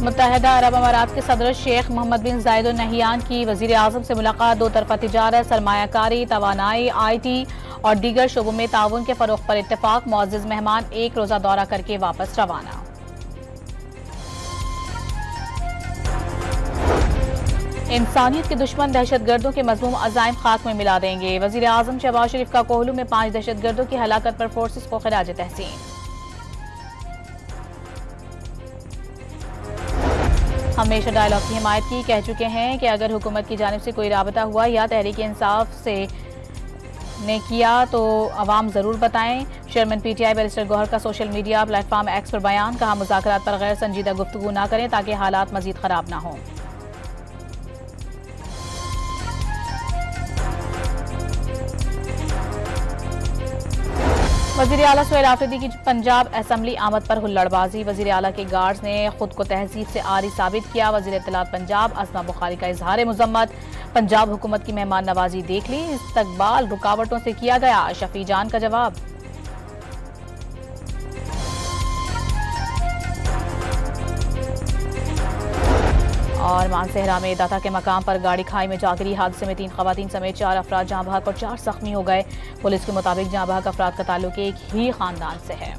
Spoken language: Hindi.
मुत्तहिदा अरब अमारात के सदर शेख मोहम्मद बिन जायद अल नहयान की वजीर आजम से मुलाकात। दो तरफा तिजारत, सरमायाकारी, तवानाई, IT और दीगर शोबों में ताउन के फरोग पर इत्तेफाक। मुअज़्ज़िज़ मेहमान एक रोजा दौरा करके वापस रवाना। इंसानियत के दुश्मन दहशतगर्दों के मज़मूम अज़ाइम खाक में मिला देंगे। वज़ीर आज़म शहबाज शरीफ का कोहलू में 5 दहशतगर्दों की हलाकत पर फोर्सेस को खिराज तहसीन। हमेशा डायलॉग की हिमायत की, कह चुके हैं कि अगर हुकूमत की जानिब से कोई राबता हुआ या तहरीक इंसाफ से ने किया तो अवाम ज़रूर बताएं। चेयरमैन PTI बैरिस्टर गौहर का सोशल मीडिया प्लेटफॉर्म X पर बयान। कहा, मुज़ाकरात पर गैर संजीदा गुफ्तगू ना करें ताकि हालात मजीद खराब ना हों। वज़ीर आला सुहेल आफरीदी की पंजाब असम्बली आमद पर हुल्लड़बाजी। वज़ीर आला के गार्ड्स ने खुद को तहजीब से आरी साबित किया। वज़ीर इत्तलात पंजाब अज़मा बुखारी का इजहार मुज़म्मत। पंजाब हुकूमत की मेहमान नवाजी देख ली, इस्तकबाल रुकावटों से किया गया। शफी जान का जवाब। और मानसेहरा में दाता के मकाम पर गाड़ी खाई में जा गिरी। हादसे में 3 खवातीन समेत 4 अफराद जहां बहक और 4 जख्मी हो गए। पुलिस के मुताबिक जहां बहक अफराद का ताल्लुक एक ही खानदान से है।